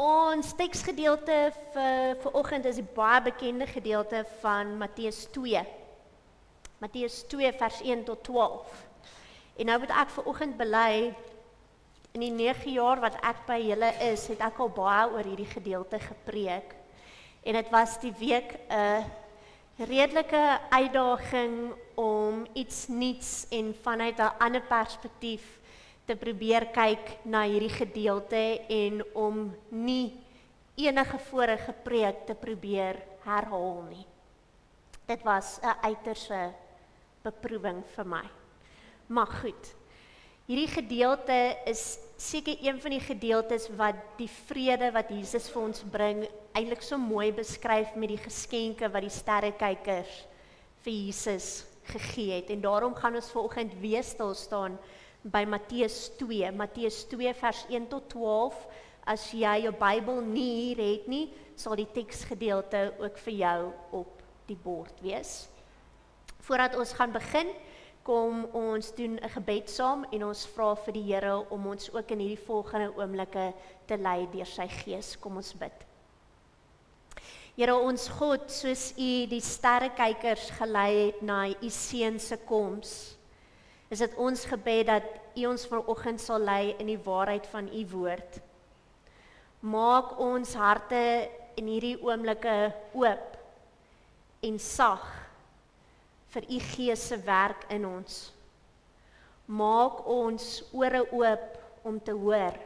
Ons teksgedeelte vir oggend is die baie bekende gedeelte van Matteus 2. Matteus 2 vers 1 tot 12. En nou moet ek vir oggend bely, in die 9 jaar wat ek by julle is, het ek al baie oor hierdie gedeelte gepreek. En dit was die week 'n redelike uitdaging om iets nuuts en vanuit 'n ander perspektief te probeer kyk na hierdie gedeelte en om nie enige vorige preek te probeer herhaal nie. Dit was 'n uiterse beproewing vir my. Maar goed, hierdie gedeelte is seker een van die gedeeltes wat die vrede wat Jesus vir ons bring, eintlik so mooi beskryf met die geskenke wat die sterrekykers vir Jesus gegee het. En daarom gaan ons vanoggend weer stil staan by Matteus 2. Matteus 2 vers 1 tot 12. As jy jou Bybel nie hier het nie, sal die teksgedeelte ook vir jou op die bord wees. Voordat ons gaan begin, kom ons doen 'n gebed saam en ons vra vir die Here om ons ook in hierdie volgende oomblikke te lei deur sy Gees. Kom ons bid. Here ons God, soos U die sterrekykers gelei het na U seun se koms, is dit ons gebed dat U ons vanoggend sal lei in die waarheid van U woord. Maak ons harte in hierdie oomblikke oop en sag vir U Gees se werk in ons. Maak ons ore oop om te hoor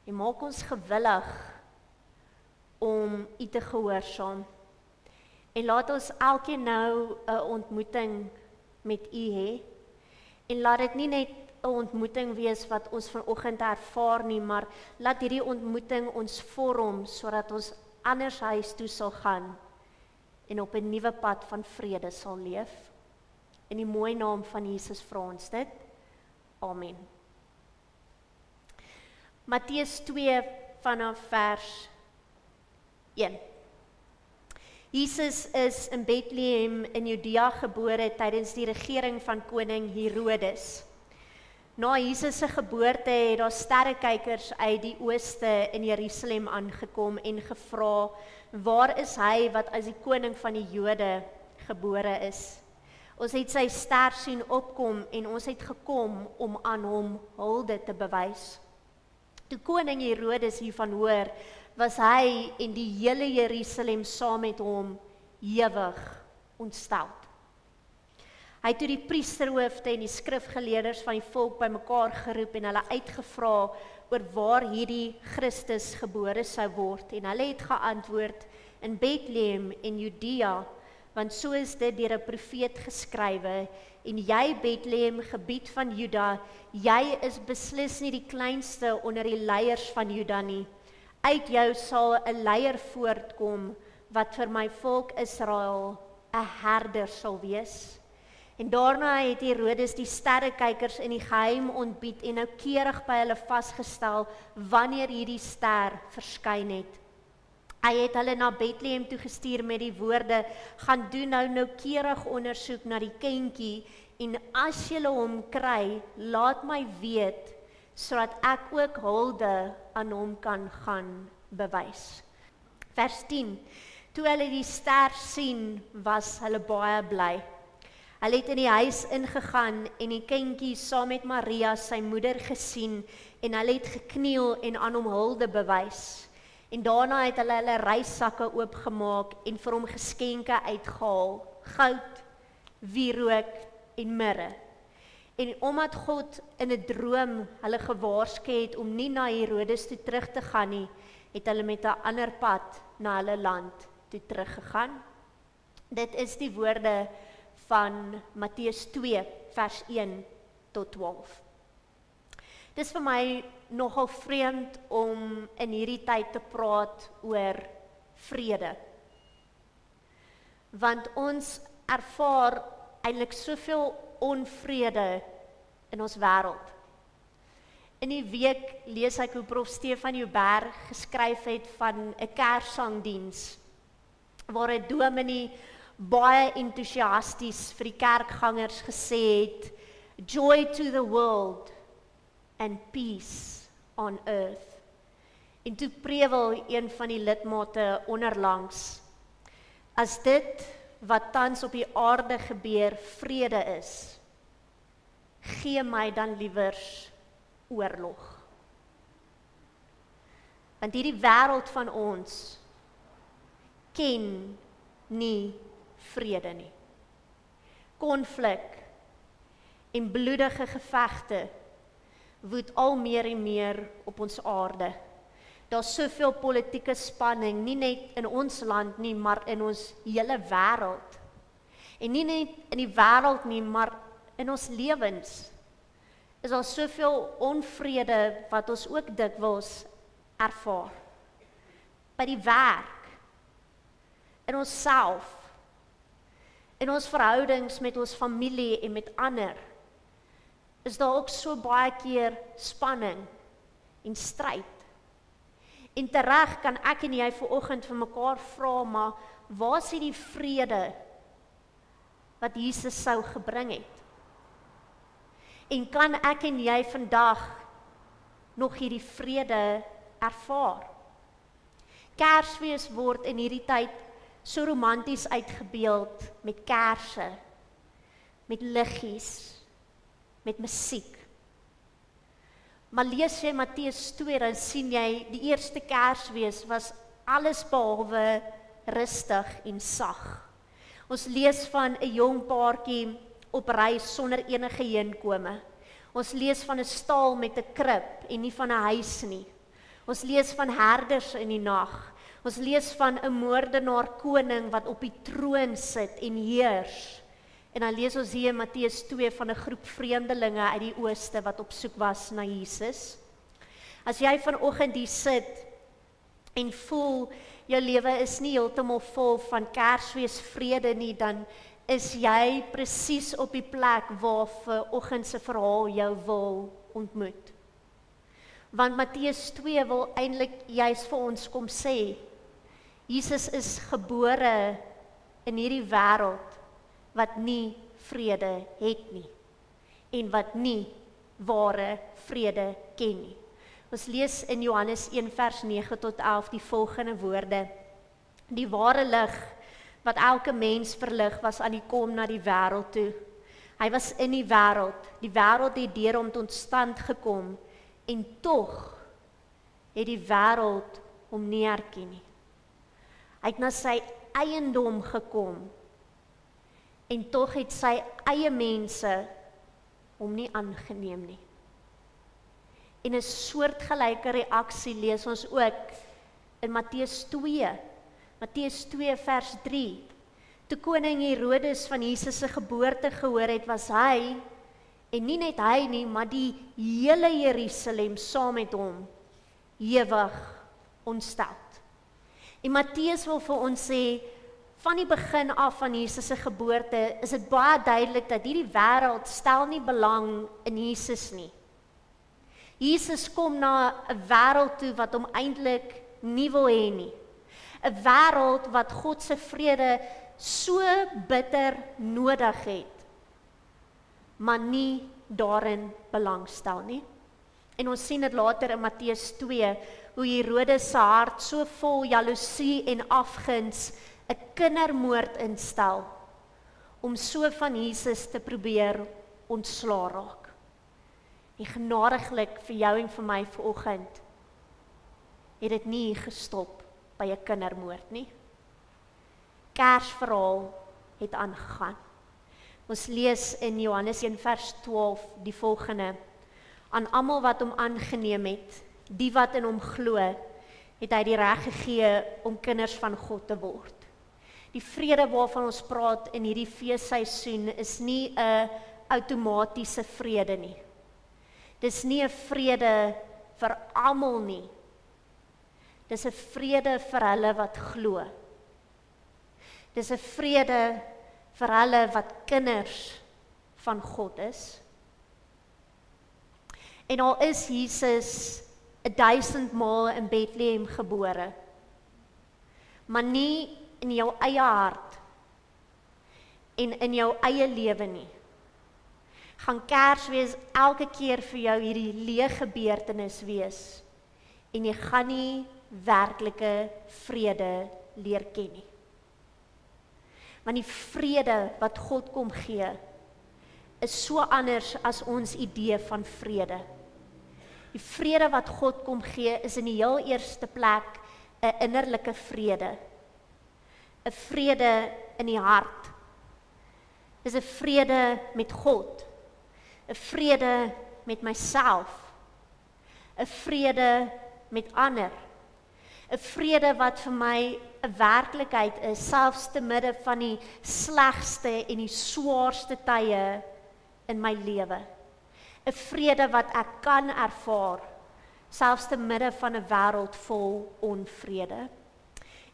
en maak ons gewillig om U te gehoorsaam. En laat ons elkeen nou 'n ontmoeting met U hê. En laat dit nie net 'n ontmoeting wees wat ons vanoggend ervaar nie, maar laat hierdie ontmoeting ons vorm sodat ons anders huis toe sal gaan en op 'n nuwe pad van vrede sal leef. In die mooi naam van Jesus vra ons dit. Amen. Matteus 2 vanaf vers 1. Jesus is in Bethlehem in Judea gebore tydens die regering van koning Herodes. Na Jesus se geboorte het daar sterrekykers uit die ooste in Jerusalem aangekom en gevra, waar is hy wat as die koning van die Jode gebore is? Ons het sy ster sien opkom en ons het gekom om aan hom hulde te bewys. Toe koning Herodes hiervan hoor, was hy en die hele Jerusalem saam met hom ewig ontsteld. Hy het toe die priesterhoofde en die skrifgeleerders van die volk bymekaar geroep en hulle uitgevra oor waar hierdie Christus gebore sou word. En hulle het geantwoord, in Bethlehem en Judea, want so is dit deur 'n profeet geskrywe, en jy Bethlehem, gebied van Juda, jy is beslis nie die kleinste onder die leiers van Juda nie. Uit jou sal 'n leier voortkom, wat vir my volk Israel 'n herder sal wees. En daarna het Herodes die sterrekykers in die geheim ontbied en noukeurig by hulle vasgestel wanneer hierdie ster verskyn het. Hy het hulle na Bethlehem toe gestuur met die woorde, gaan doen nou noukeurig ondersoek na die kindjie en as julle hom kry, laat my weet, sodat ek ook hulde aan hom kan gaan bewys. Vers 10. Toe hulle die ster sien, was hulle baie bly. Hulle het in die huis ingegaan en die kindjie saam met Maria, sy moeder, gesien en hulle het gekniel en aan hom hulde bewys. En daarna het hulle reissakke oopgemaak en vir hom geskenke uitgehaal, goud, wierook en mirre. En omdat God in 'n droom hulle gewaarsku het om nie na Herodes toe terug te gaan nie, het hulle met 'n ander pad na hulle land toe teruggegaan. Dit is die woorde van Matteus 2 vers 1 tot 12. Dit is vir my nogal vreemd om in hierdie tyd te praat oor vrede. Want ons ervaar eintlik soveel onvrede in ons wêreld. In die week lees ek hoe Prof Stefan Joubert geskryf het van 'n kerssangdiens waar 'n dominee baie entoesiasties vir die kerkgangers gesê het, joy to the world and peace on earth. En toe prewel een van die lidmate onderlangs, as dit wat tans op die aarde gebeur vrede is, gee my dan liewers oorlog. Want hierdie wêreld van ons ken nie vrede nie. Konflik en bloedige gevegte woed al meer en meer op ons aarde. Daar's soveel politieke spanning, nie net in ons land nie, maar in ons hele wêreld. En nie net in die wêreld nie, maar in ons lewens. Is daar soveel onvrede wat ons ook dikwels ervaar. By die werk, in onsself, in ons verhoudings met ons familie en met ander, is daar ook so baie keer spanning en stryd. En tereg kan ek en jy vanoggend vir mekaar vra, maar waar is die vrede wat Jesus sou gebring het? En kan ek en jy vandag nog hierdie vrede ervaar? Kersfees word in hierdie tyd so romanties uitgebeeld met kerse, met liggies, met musiek. Maar lees jy Matteus 2, dan sien jy die eerste Kersfees was alles behalwe rustig en sag. Ons lees van 'n jong paartjie op reis sonder enige heenkome. Ons lees van 'n stal met 'n krib en nie van 'n huis nie. Ons lees van herders in die nag. Ons lees van 'n moordenaar koning wat op die troon sit en heers. En dan lees ons hier in Matteus 2 van 'n groep vreemdelinge uit die ooste wat op soek was na Jesus. As jy vanoggend hier sit en voel jou lewe is nie heeltemal vol van Kersfees vrede nie, dan is jy presies op die plek waar vanoggend se verhaal jou wil ontmoet. Want Matteus 2 wil eintlik juis vir ons kom sê, Jesus is gebore in hierdie wêreld wat nie vrede het nie en wat nie ware vrede ken nie. Ons lees in Johannes 1 vers 9 tot 11 die volgende woorde. Die ware lig wat elke mens verlig was aan die kom na die wêreld toe. Hy was in die wêreld het deur hom tot stand gekom en tog het die wêreld hom nie herken nie. Hy het na sy eiendom gekom en tog het sy eie mense hom nie aangeneem nie. En 'n soortgelyke reaksie lees ons ook in Matteus 2. Matteus 2 vers 3. Toe koning Herodes van Jesus se geboorte gehoor het, was hy, en nie net hy nie, maar die hele Jerusalem saam met hom, ewig ontsteld. En Matteus wil vir ons sê, van die begin af van Jesus se geboorte, is dit baie duidelik dat hierdie wêreld stel nie belang in Jesus nie. Jesus kom na 'n wêreld toe wat hom eintlik nie wil hê nie. 'n Wêreld wat God se vrede so bitter nodig het, maar nie daarin belangstel nie. En ons sien dit later in Matteus 2, hoe Herodes se hart so vol jaloesie en afguns 'n kindermoord instel, om so van Jesus te probeer ontslaa raak. En genadiglik vir jou en vir my vanoggend, het dit nie gestop by 'n kindermoord nie. Kersverhaal het aangegaan. Ons lees in Johannes 1 vers 12 die volgende. Aan almal wat hom aangeneem het, die wat in hom glo, het hy die reg gegee om kinders van God te word. Die vrede waarvan ons praat in hierdie feesseisoen is nie 'n outomatiese vrede nie. Dis nie 'n vrede vir almal nie. Dis 'n vrede vir hulle wat glo. Dis 'n vrede vir hulle wat kinders van God is. En al is Jesus 1000 maal in Bethlehem gebore, maar nie in jou eie hart en in jou eie lewe nie, gaan Kersfees elke keer vir jou hierdie leë gebeurtenis wees en jy gaan nie werklike vrede leer ken nie. Want die vrede wat God kom gee, is so anders as ons idee van vrede. Die vrede wat God kom gee, is in die heel eerste plek 'n innerlike vrede. 'n Vrede in die hart. Dis 'n vrede met God. 'n Vrede met myself. 'n Vrede met ander. 'n Vrede wat vir my 'n werklikheid is, selfs te midde van die slegste en die swaarste tye in my lewe. 'n Vrede wat ek kan ervaar, selfs te midde van 'n wêreld vol onvrede.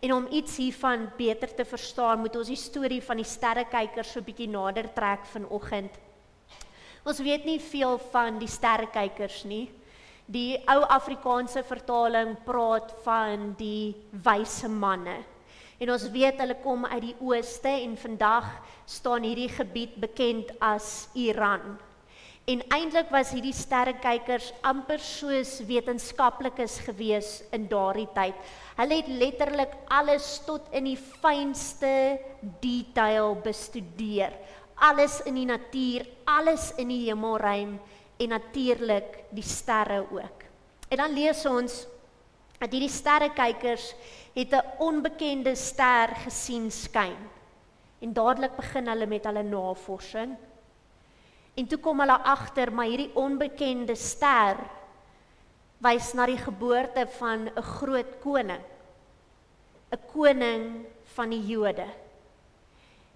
En om iets hiervan beter te verstaan, moet ons die storie van die sterrekykers so 'n bietjie nader trek vanoggend. Ons weet nie veel van die sterrekykers nie. Die ou Afrikaanse vertaling praat van die wyse manne. En ons weet hulle kom uit die ooste en vandag staan hierdie gebied bekend as Iran. En eintlik was hierdie sterrekykers amper soos wetenskaplikes gewees in daardie tyd. Hulle het letterlik alles tot in die fynste detail bestudeer. Alles in die natuur, alles in die hemelruim en natuurlik die sterre ook. En dan lees ons dat hierdie sterrekykers het 'n onbekende ster gesien skyn. En dadelik begin hulle met hulle navorsing. En toe kom hulle agter, maar hierdie onbekende ster wys na die geboorte van 'n groot koning. 'n Koning van die Jode.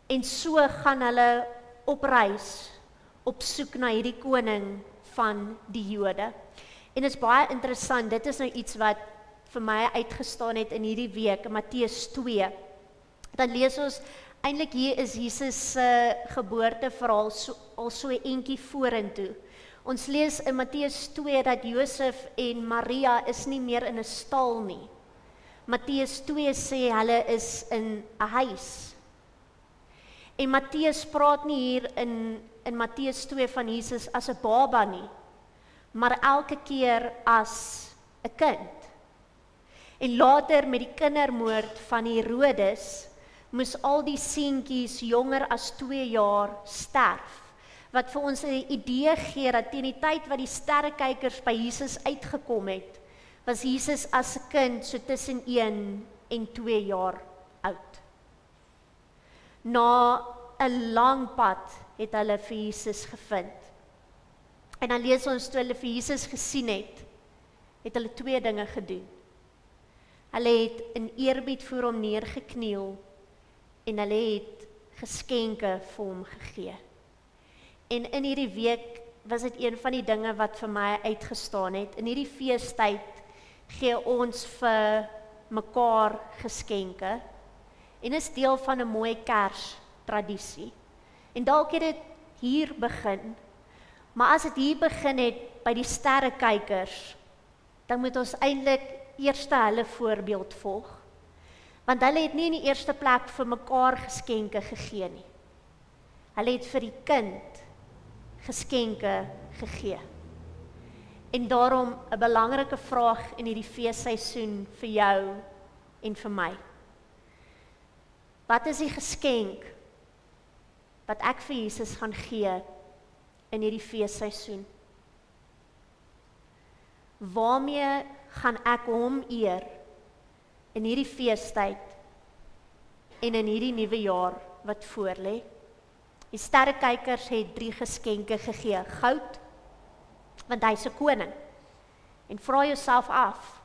En so gaan hulle op reis, op soek na hierdie koning van die Jode. En dit is baie interessant, dit is nou iets wat vir my uitgestaan het in hierdie week, in Matteus 2. Dan lees ons, eintlik hier is Jesus se geboorteverhaal al so 'n entjie vorentoe. Ons lees in Matteus 2 dat Josef en Maria is nie meer in 'n stal nie. Matteus 2 sê hulle is in 'n huis. En Matteus praat nie hier in Matteus 2 van Jesus as 'n baba nie, maar elke keer as 'n kind. En later met die kindermoord van Herodes moes al die seentjies jonger as 2 jaar sterf, wat vir ons 'n idee gee dat teen die tyd wat die sterrekykers by Jesus uitgekom het, was Jesus as 'n kind so tussen 1 en 2 jaar oud. Na 'n lang pad het hulle vir Jesus gevind. En dan lees ons, toe hulle vir Jesus gesien het hulle 2 dinge gedoen. Hulle het in eerbied voor hom neergekniel en hulle het geskenke vir hom gegee. En in hierdie week was dit een van die dinge wat vir my uitgestaan het. In hierdie feestyd gee ons vir mekaar geskenke en is deel van 'n mooi Kerstradisie. En dalk het dit hier begin, maar as dit hier begin het by die sterrekykers, dan moet ons eintlik eers hulle voorbeeld volg. Want hulle het nie in die eerste plek vir mekaar geskenke gegee nie. Hulle het vir die kind geskenke gegee. En daarom 'n belangrike vraag in hierdie feesseisoen vir jou en vir my. Wat is die geskenk wat ek vir Jesus gaan gee in hierdie feesseisoen? Waarmee gaan ek hom eer in hierdie feestyd en in hierdie nuwe jaar wat voorlê? Die sterrekykers het 3 geskenke gegee. Goud, want hy's 'n koning. En vra jouself af,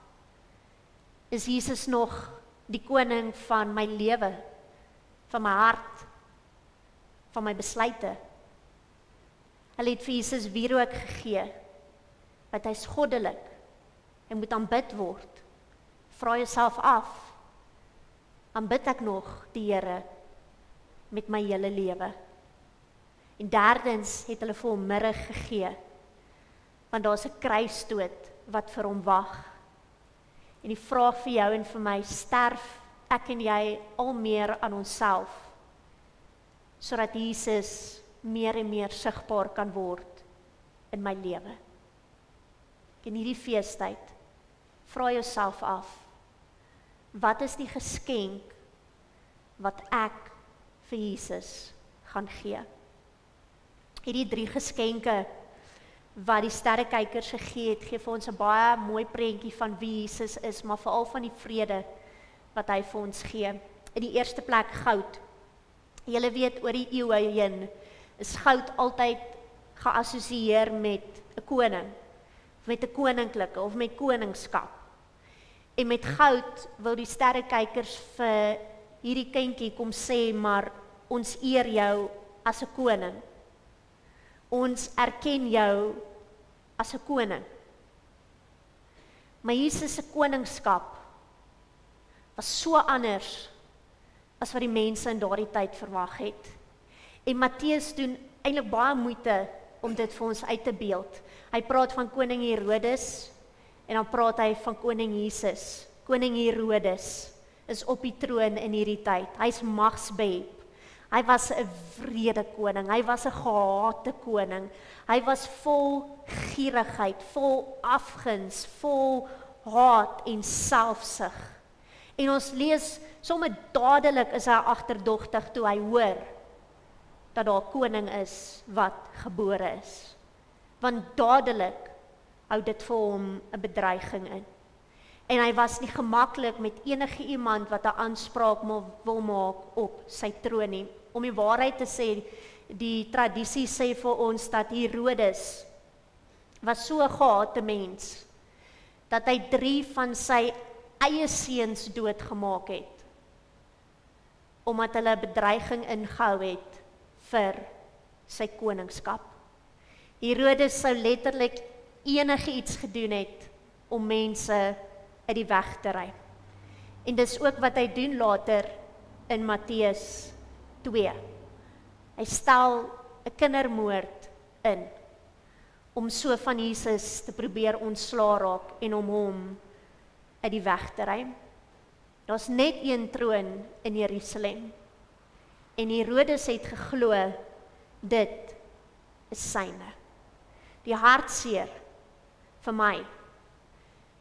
is Jesus nog die koning van my lewe, van my hart, van my besluite? Hulle het vir Jesus wierook gegee, want hy's goddelik. Hy moet aanbid word. Vra jouself af, aanbid ek nog die Here met my hele lewe? En derdens het hulle vir hom mirre gegee, want daar's 'n kruisdood wat vir hom wag. En die vraag vir jou en vir my, sterf ek en jy al meer aan onsself, sodat Jesus meer en meer sigbaar kan word in my lewe? In hierdie feestyd, vra jouself af, wat is die geskenk wat ek vir Jesus gaan gee? Hierdie 3 geskenke wat die sterrekykers gegee het, gee vir ons 'n baie mooi prentjie van wie Jesus is, maar veral van die vrede wat hy vir ons gee. In die eerste plek goud. Julle weet, oor die eeue heen is goud altyd geassosieer met 'n koning, met 'n koninklike of met koningskap. En met goud wil die sterrekykers vir hierdie kindjie kom sê, maar ons eer jou as 'n koning. Ons erken jou as 'n koning. Maar Jesus se koningskap was so anders as wat die mense in daardie tyd verwag het. En Matteus doen eintlik baie moeite om dit vir ons uit te beeld. Hy praat van koning Herodes en dan praat hy van koning Jesus. Koning Herodes is op die troon in hierdie tyd. Hy's magsbehep. Hy was 'n wrede koning, hy was 'n gehate koning, hy was vol gierigheid, vol afguns, vol haat en selfsug. En ons lees, sommer dadelik is hy agterdogtig toe hy hoor dat daar 'n koning is wat gebore is. Want dadelik hou dit vir hom 'n bedreiging in. En hy was nie gemaklik met enige iemand wat 'n aanspraak wil maak op sy troon nie. Om die waarheid te sê, die tradisie sê vir ons dat Herodes was so 'n gehate mens, dat hy 3 van sy eie seuns doodgemaak het, omdat hulle 'n bedreiging ingehou het vir sy koningskap. Herodes sou letterlik enige iets gedoen het om mense uit die weg te ry. En dis ook wat hy doen later in Matteus 2. Hy stel 'n kindermoord in, om so van Jesus te probeer ontslaa raak en om hom uit die weg te ry. Daar's net een troon in Jerusalem. En Herodes het geglo, dit is syne. Die hartseer vir my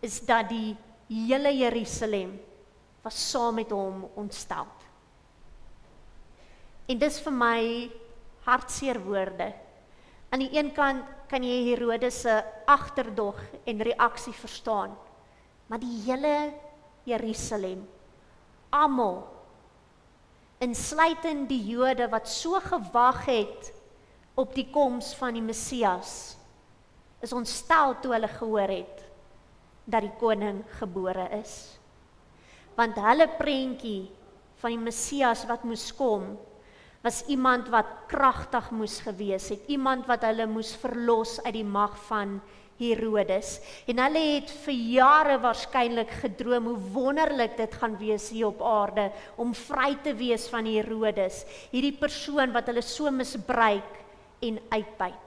is dat die hele Jerusalem was saam met hom ontstel. En dis vir my hartseer woorde. Aan die een kant kan jy Herodes se agterdog en reaksie verstaan, maar die hele Jerusalem, almal, insluitend die Jode wat so gewag het op die koms van die Messias, is ontstel toe hulle gehoor het dat die koning gebore is. Want hulle prentjie van die Messias wat moes kom, was iemand wat kragtig moes gewees het, iemand wat hulle moes verlos uit die mag van Herodes. En hulle het vir jare waarskynlik gedroom hoe wonderlik dit gaan wees hier op aarde, om vry te wees van Herodes, hierdie persoon wat hulle so misbruik en uitbuit.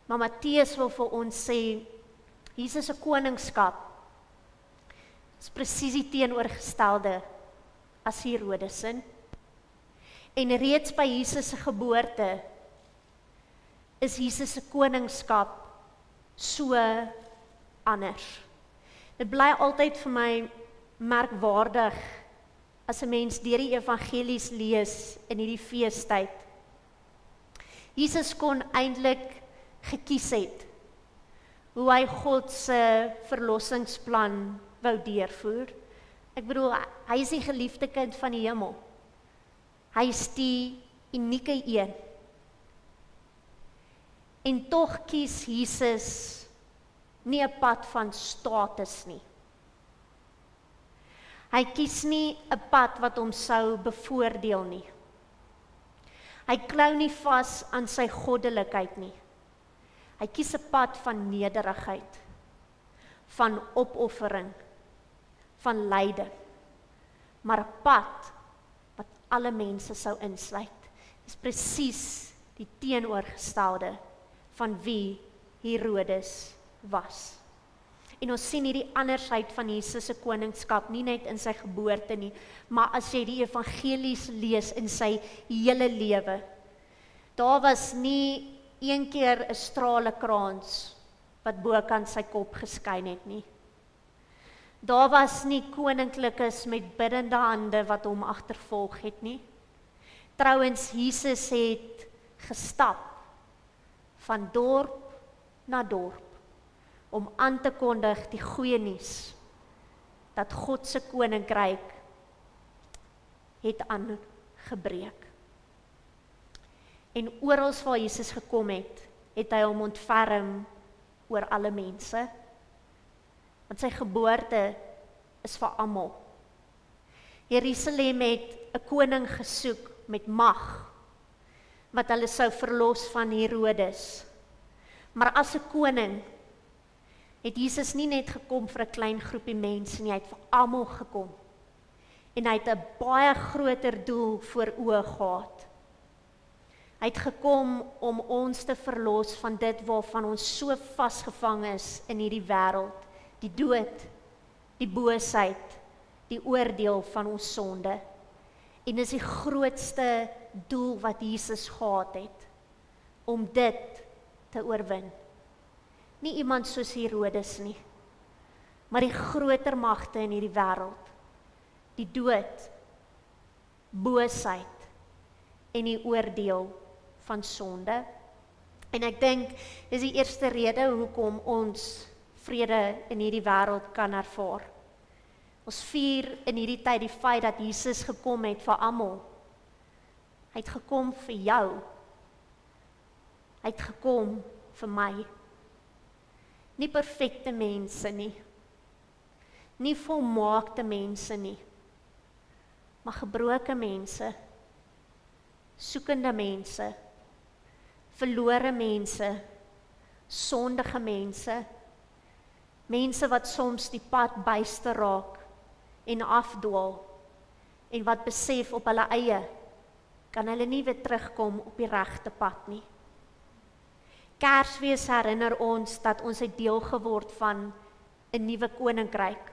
Maar Matteus wil vir ons sê, Jesus se koningskap is presies die teenoorgestelde as Herodes se. En reeds by Jesus se geboorte is Jesus se koningskap so anders. Dit bly altyd vir my merkwaardig as 'n mens deur die evangelies lees in hierdie feestyd. Jesus kon eintlik gekies het hoe hy God se verlossingsplan wou deurvoer. Ek bedoel, hy is die geliefde kind van die hemel. Hy is die unieke een. En tog kies Jesus nie 'n pad van status nie. Hy kies nie 'n pad wat hom sou bevoordeel nie. Hy klou nie vas aan sy goddelikheid nie. Hy kies 'n pad van nederigheid, van opoffering, van lyding, maar 'n pad wat alle mense sou insluit. Dis presies die teenoorgestelde van wie Herodes was. En ons sien hierdie andersheid van Jesus se koningskap nie net in sy geboorte nie, maar as jy die evangelies lees in sy hele lewe. Daar was nie een keer 'n stralekrans wat bokant sy kop geskyn het nie. Daar was nie koninklikes met biddende hande wat hom agtervolg het nie. Trouwens, Jesus het gestap van dorp na dorp om aan te kondig die goeie nuus dat God se koninkryk het aangebreek. En oral waar Jesus gekom het, het hy hom ontferm oor alle mense. Want sy geboorte is vir almal. Jerusalem het 'n koning gesoek met mag, wat hulle sou verlos van Herodes. Maar as 'n koning, het Jesus nie net gekom vir 'n klein groepie mense nie, hy het vir almal gekom. En hy het 'n baie groter doel voor oë gehad. Hy het gekom om ons te verlos van dit waarvan ons so vasgevang is in hierdie wêreld, die dood, die boosheid, die oordeel van ons sonde. En dis die grootste doel wat Jesus gehad het, om dit te oorwin. Nie iemand soos Herodes nie, maar die groter magte in hierdie wêreld, die dood, boosheid en die oordeel van sonde. En ek dink, dis die eerste rede hoekom ons vrede in hierdie wêreld kan ervaar. Ons vier in hierdie tyd die feit dat Jesus gekom het vir almal. Hy het gekom vir jou. Hy het gekom vir my. Nie perfekte mense nie. Nie volmaakte mense nie. Maar gebroke mense, soekende mense, verlore mense, sondige mense, mense wat soms die pad byster raak en afdwaal, en wat besef op hulle eie, kan hulle nie weer terugkom op die regte pad nie. Kersfees herinner ons dat ons het deel geword van 'n nuwe koninkryk.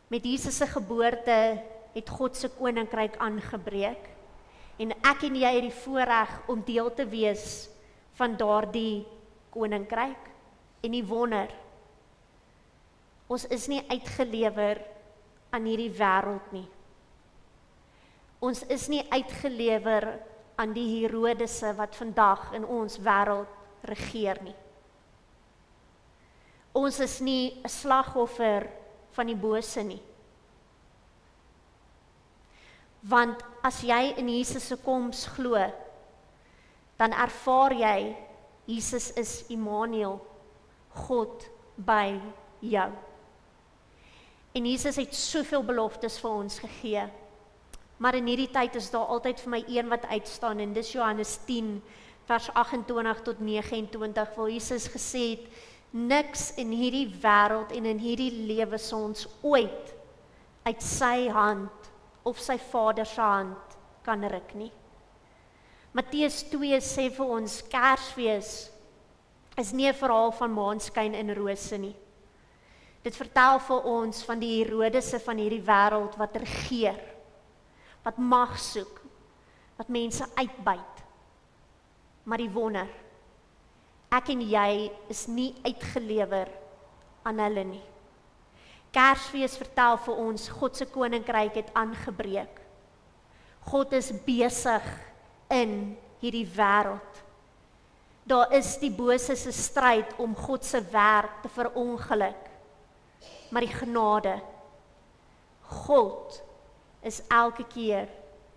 Met Jesus se geboorte het God se koninkryk aangebreek, en ek en jy het die voorreg om deel te wees van daardie koninkryk. En die wonder, ons is nie uitgelewer aan hierdie wêreld nie. Ons is nie uitgelewer aan die Herodese wat vandag in ons wêreld regeer nie. Ons is nie 'n slagoffer van die bose nie. Want as jy in Jesus se koms glo, dan ervaar jy, Jesus is Immanuel, God by jou. En Jesus het soveel beloftes vir ons gegee. Maar in hierdie tyd is daar altyd vir my een wat uitstaan, en dis Johannes 10, vers 28 tot 29, waar Jesus gesê het, niks in hierdie wêreld en in hierdie lewe sal ons ooit uit sy hand of sy Vader se hand kan ruk nie. Matteus 2 sê vir ons, Kersfees is nie 'n verhaal van maanskyn en rose nie. Dit vertel vir ons van die Herodese van hierdie wêreld wat regeer, wat mag soek, wat mense uitbuit. Maar die wonder, ek en jy is nie uitgelewer aan hulle nie. Kersfees vertel vir ons, God se koninkryk het aangebreek. God is besig in hierdie wêreld. Daar is die bose se stryd om God se werk te verongeluk. Maar die genade, God is elke keer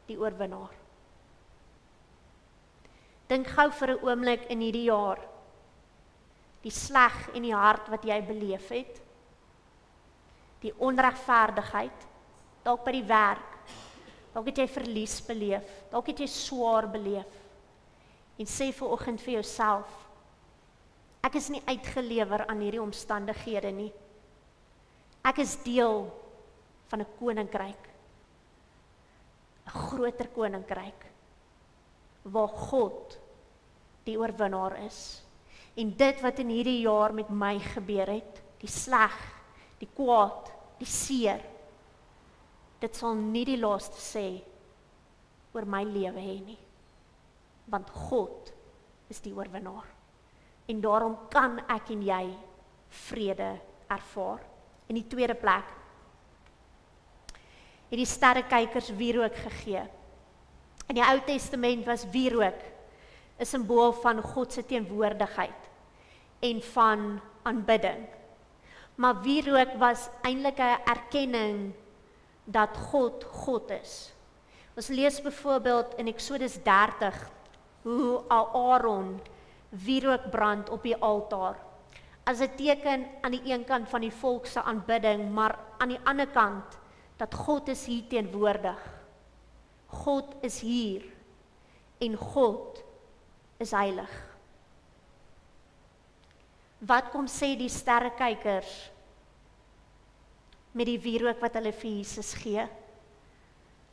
die oorwinnaar. Dink gou vir 'n oomblik in hierdie jaar, die sleg en die hard wat jy beleef het, die onregverdigheid, dalk by die werk, dalk het jy verlies beleef, dalk het jy swaar beleef, en sê vanoggend vir jouself, ek is nie uitgelewer aan hierdie omstandighede nie. Ek is deel van 'n koninkryk, 'n groter koninkryk, waar God die oorwinnaar is. En dit wat in hierdie jaar met my gebeur het, die sleg, die kwaad, die seer, dit sal nie die laaste sê oor my lewe hê nie. Want God is die oorwinnaar. En daarom kan ek en jy vrede ervaar. In die tweede plek het die sterrekykers wierook gegee. In die Ou Testament was wierook 'n simbool van God se teenwoordigheid en van aanbidding. Maar wierook was eintlik 'n erkenning dat God God is. Ons lees byvoorbeeld in Eksodus 30 hoe Aaron wierook brand op die altaar. As 'n teken aan die een kant van die volk se aanbidding, maar aan die ander kant dat God is hier teenwoordig. God is hier en God is heilig. Wat kom sê die sterrekykers met die wierook wat hulle vir Jesus gee?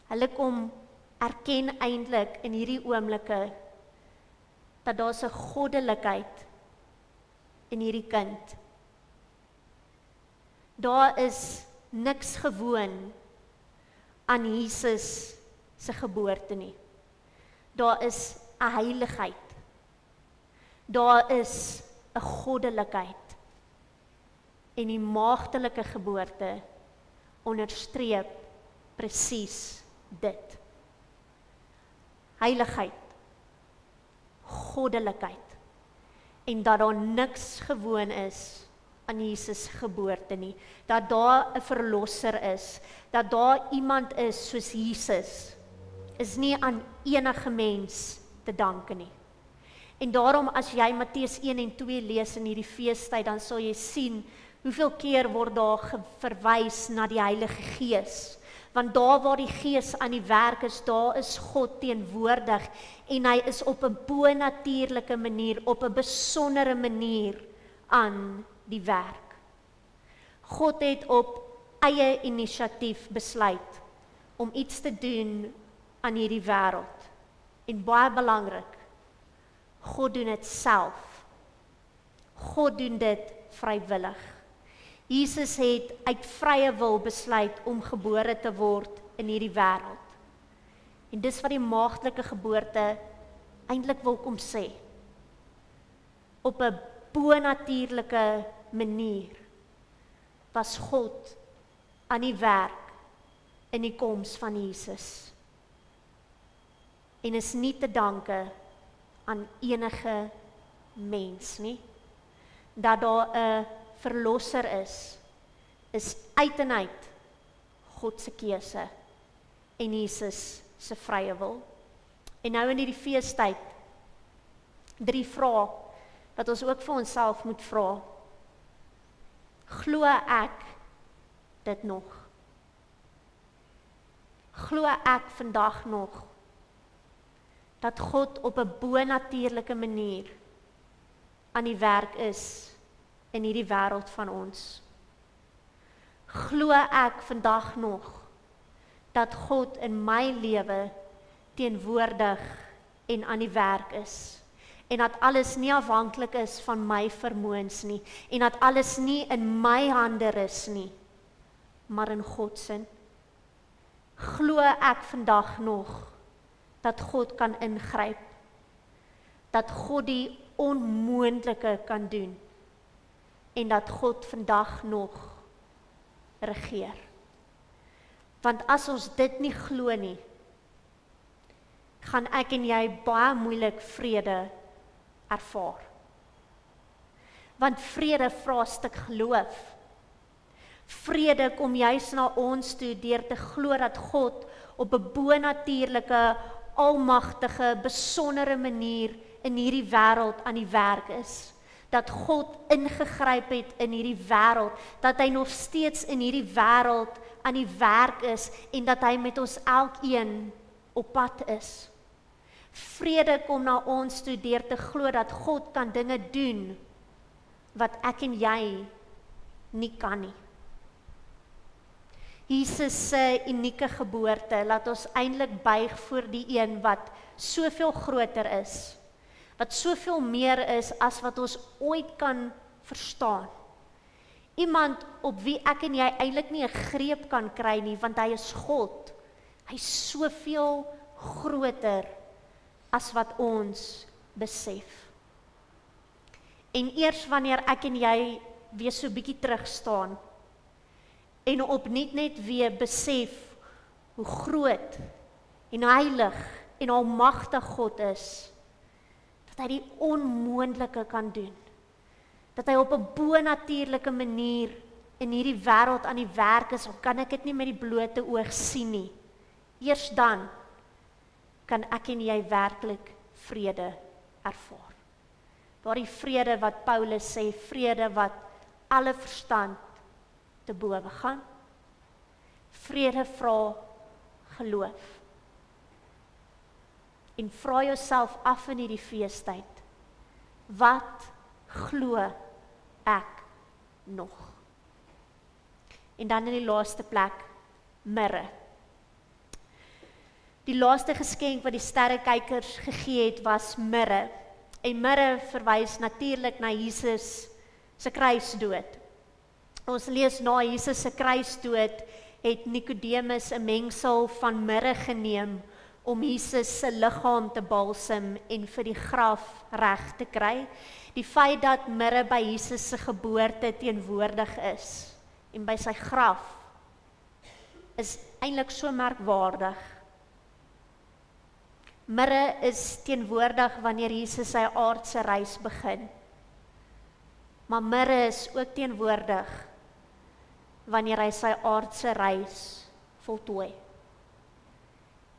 Hulle kom erken eintlik in hierdie oomblikke dat daar 'n goddelikheid in hierdie kind. Daar is niks gewoon aan Jesus se geboorte nie. Daar is 'n heiligheid. Daar is 'n goddelikheid. En die maagdelike geboorte onderstreep presies dit. Heiligheid, goddelikheid, en dat daar niks gewoon is aan Jesus geboorte nie, dat daar 'n verlosser is, dat daar iemand is soos Jesus, is nie aan enige mens te danke nie. En daarom as jy Matteus 1 en 2 lees in hierdie feestyd, dan sal jy sien hoeveel keer word daar verwys na die Heilige Gees. Want daar waar die Gees aan die werk is, daar is God teenwoordig en hy is op 'n bonatuurlike manier, op 'n besondere manier aan die werk. God het op eie inisiatief besluit om iets te doen aan hierdie wêreld. En baie belangrik, God doen dit self. God doen dit vrywillig. Jesus het uit vrye wil besluit om gebore te word in hierdie wêreld. En dis wat die maagdelike geboorte eintlik wil kom sê. Op 'n bonatuurlike manier was God aan die werk in die koms van Jesus. En is nie te danke aan enige mens nie. Dat daar 'n verlosser is uit en uit God se keuse en Jesus se vrye wil. En nou in hierdie feestyd 3 vrae wat ons ook vir onsself moet vra. Glo ek dit nog? Glo ek vandag nog dat God op 'n bonatuurlike manier aan die werk is in hierdie wêreld van ons? Glo ek vandag nog dat God in my lewe teenwoordig en aan die werk is? En dat alles nie afhanklik is van my vermoëns nie, en dat alles nie in my hande is nie, maar in God se. Glo ek vandag nog dat God kan ingryp, dat God die onmoontlike kan doen, en dat God vandag nog regeer. Want as ons dit nie glo nie, gaan ek en jy baie moeilik vrede ervaar. Want vrede vra 'n stuk geloof. Vrede kom juis na ons toe deur te glo dat God op 'n bonatuurlike, almagtige, besondere manier in hierdie wêreld aan die werk is. Dat God ingegryp het in hierdie wêreld, dat hy nog steeds in hierdie wêreld aan die werk is en dat hy met ons elkeen op pad is. Vrede kom na ons toe deur te glo dat God kan dinge doen wat ek en jy nie kan nie. Jesus se unieke geboorte laat ons eintlik buig voor die een wat soveel groter is, wat soveel meer is as wat ons ooit kan verstaan. Iemand op wie ek en jy eintlik nie 'n greep kan kry nie, want hy is God. Hy is soveel groter as wat ons besef. En eers wanneer ek en jy weer so bietjie terug staan en opnuut net weer besef hoe groot en heilig en almagtig God is, dat hy die onmoontlike kan doen, dat hy op 'n bonatuurlike manier in hierdie wêreld aan die werk is, al kan ek dit nie met die blote oog sien nie. Eers dan kan ek en jy werklik vrede ervaar. Daardie vrede wat Paulus sê, vrede wat alle verstand te bowe gaan. Vrede vra geloof. En vra jouself af in hierdie feestyd, wat glo ek nog? En dan in die laaste plek, mirre. Die laaste geskenk wat die sterrekykers gegee het, was mirre. En mirre verwys natuurlik na Jesus se kruisdood. Ons lees na Jesus se kruisdood het Nikodemus 'n mengsel van mirre geneem om Jesus se liggaam te balsem en vir die graf reg te kry. Die feit dat mirre by Jesus se geboorte teenwoordig is en by sy graf is eintlik so merkwaardig. Mirre is teenwoordig wanneer Jesus sy aardse reis begin. Maar mirre is ook teenwoordig wanneer hy sy aardse reis voltooi.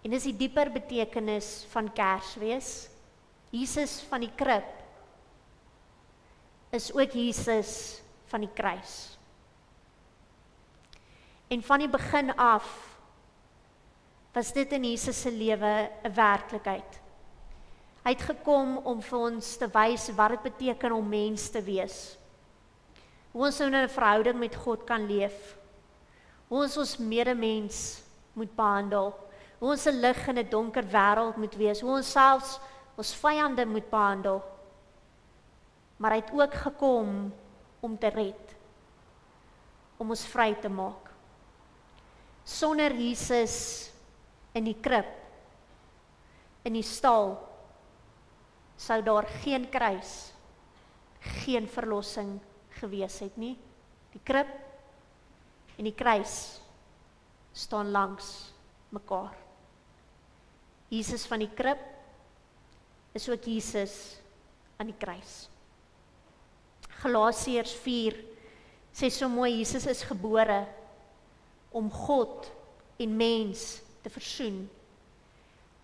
En dis die dieper betekenis van Kersfees. Jesus van die krib is ook Jesus van die kruis. En van die begin af was dit in Jesus se lewe 'n werklikheid. Hy het gekom om vir ons te wys wat dit beteken om mens te wees. Hoe ons in 'n verhouding met God kan leef. Hoe ons medemens moet behandel. Hoe ons 'n lig in 'n donker wêreld moet wees. Hoe ons selfs ons vyande moet behandel. Maar hy het ook gekom om te red. Om ons vry te maak. Sonder Jesus in die krib, in die stal, sou daar geen kruis, geen verlossing gewees het nie. Die krib en die kruis staan langs mekaar. Jesus van die krib is ook Jesus aan die kruis. Galasiërs 4 sê so mooi, Jesus is gebore om God en mens te versoen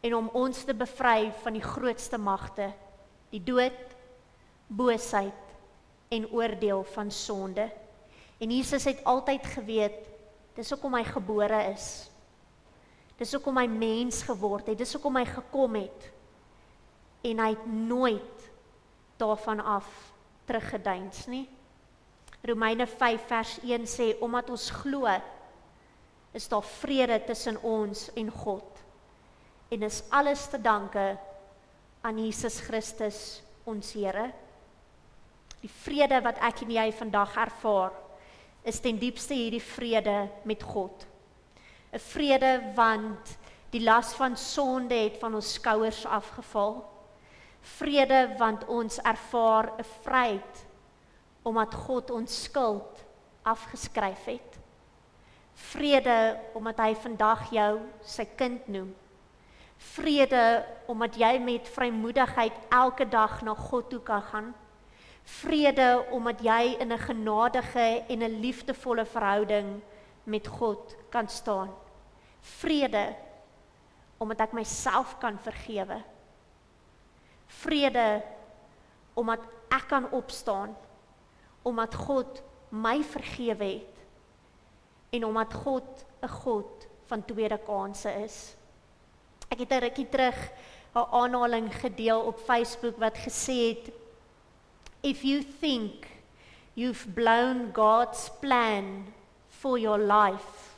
en om ons te bevry van die grootste magte, die dood, boosheid en oordeel van sonde. En Jesus het altyd geweet, dis hoekom hy gebore is. Dis hoekom hy mens geword het, dis hoekom hy gekom het. En hy het nooit daarvan af teruggedeins nie. Romeine 5 vers 1 sê, omdat ons glo, is daar vrede tussen ons en God. En is alles te danke aan Jesus Christus, ons Here. Die vrede wat ek en jy vandag ervaar, is ten diepste hierdie vrede met God. 'n Vrede want die las van sonde het van ons skouers afgeval. Vrede want ons ervaar 'n vryheid, omdat God ons skuld afgeskryf het. Vrede omdat hy vandag jou sy kind noem. Vrede omdat jy met vrymoedigheid elke dag na God toe kan gaan. Vrede omdat jy in 'n genadige en 'n liefdevolle verhouding met God kan staan. Vrede omdat ek myself kan vergewe. Vrede omdat ek kan opstaan, omdat God my vergewe het en omdat God 'n God van tweede kansse is. Ek het 'n rukkie terug 'n aanhaling gedeel op Facebook wat gesê het, if you think you've blown God's plan for your life,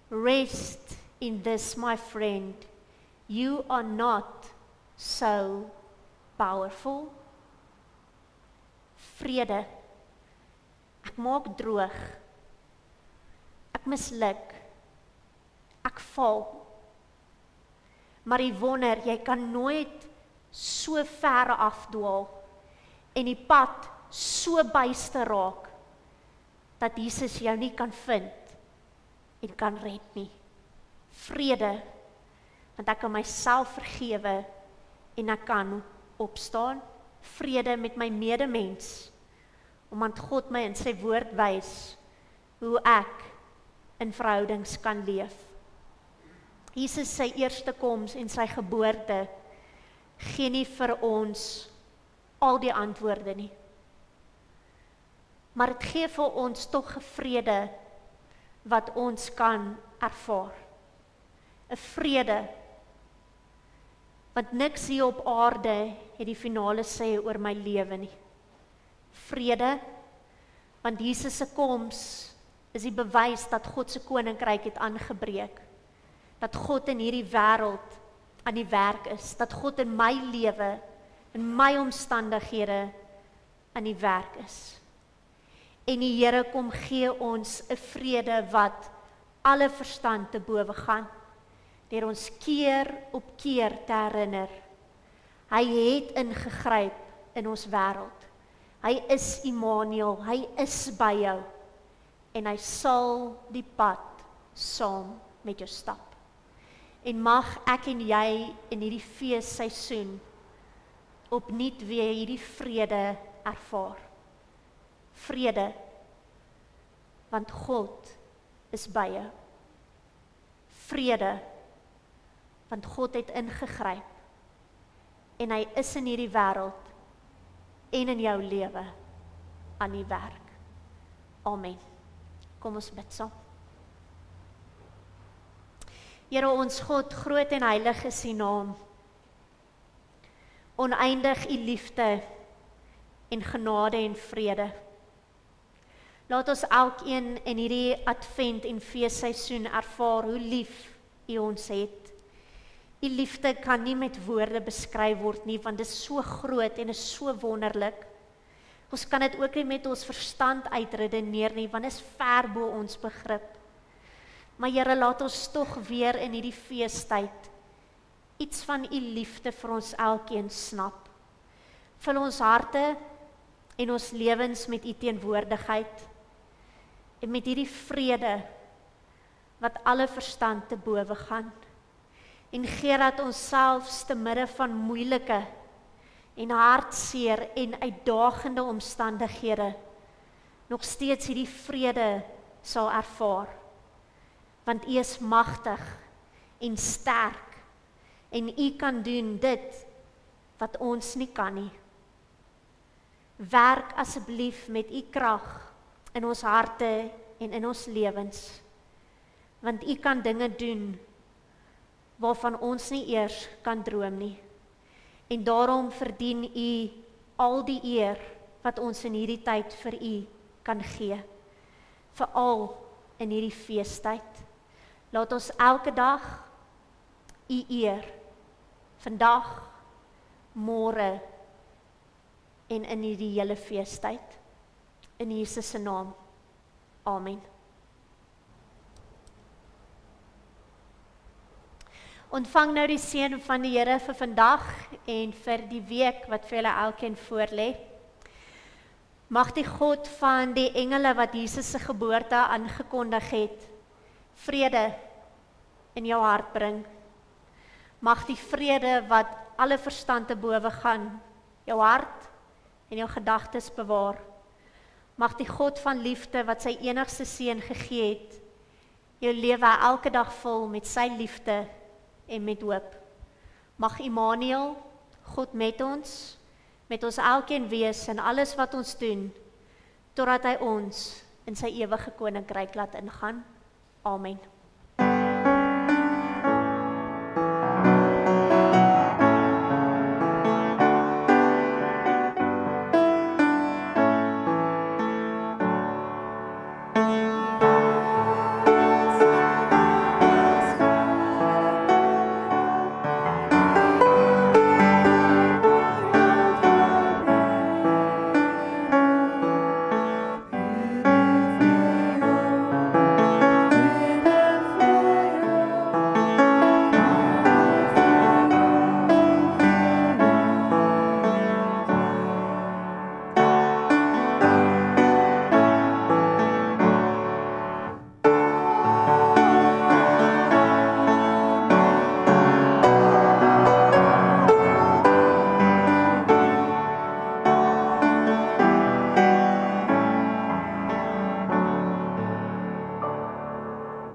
rest in this, my friend. You are not so powerful. Vrede. Ek maak droog. Ek misluk. Ek val. Maar die wonder, jy kan nooit so ver afdwaal en die pad so byste raak, dat Jesus jou nie kan vind en kan red nie. Vrede, want ek kan myself vergewe en ek kan opstaan. Vrede met my medemens, omdat God my in sy woord wys hoe ek in verhoudings kan leef. Jesus sy eerste koms en sy geboorte gee nie vir ons al die antwoorde nie. Maar dit gee vir ons tog 'n vrede wat ons kan ervaar. 'n Vrede, want niks hier op aarde het die finale sê oor my lewe nie. Vrede, want Jesus se koms is die bewys dat God se koninkryk het aangebreek. Dat God in hierdie wêreld aan die werk is. Dat God in my lewe, in my omstandighede aan die werk is. En die Here kom gee ons 'n vrede wat alle verstand te bowe gaan, deur ons keer op keer te herinner. Hy het ingegryp in ons wêreld. Hy is Immanuel, hy is by jou, en hy sal die pad saam met jou stap. En mag ek en jy in hierdie feesseisoen opnuut weer hierdie vrede ervaar. Vrede, want God is by jou. Vrede, want God het ingegryp en hy is in hierdie wêreld en in jou lewe aan die werk. Amen. Kom ons bid saam. Here ons God, groot en heilig is U naam. Oneindig U liefde en genade en vrede. Laat ons elkeen in hierdie advent en feesseisoen ervaar hoe lief U ons het. U liefde kan nie met woorde beskryf word nie, want dit is so groot en is so wonderlik. Ons kan dit ook nie met ons verstand uitredeneer nie, want dit is ver bo ons begrip. Maar Here, laat ons tog weer in hierdie feestyd iets van U liefde vir ons elkeen snap. Vul ons harte en ons lewens met U teenwoordigheid en met hierdie vrede wat alle verstand te bowe gaan. En gee dat ons selfs te midde van moeilike en hartseer en uitdagende omstandighede nog steeds hierdie vrede sal ervaar. Want U is magtig en sterk en U kan doen dit wat ons nie kan nie. Werk asseblief met U krag in ons harte en in ons lewens, want U kan dinge doen waarvan ons nie eers kan droom nie. En daarom verdien U al die eer wat ons in hierdie tyd vir U kan gee, veral in hierdie feestyd. Laat ons elke dag U eer, vandag, môre en in hierdie hele feestyd. In Jesus se naam. Amen. Ontvang nou die seën van die Here vir vandag en vir die week wat vir julle elkeen voorlê. Mag die God van die engele wat Jesus se geboorte aangekondig het, vrede in jou hart bring. Mag die vrede wat alle verstand te bowe gaan, jou hart en jou gedagtes bewaar. Mag die God van liefde wat sy enigste seun gegee het, jou lewe elke dag vul met sy liefde en met hoop. Mag Immanuel, God met ons elkeen wees in alles wat ons doen, totdat hy ons in sy ewige koninkryk laat ingaan. Amen.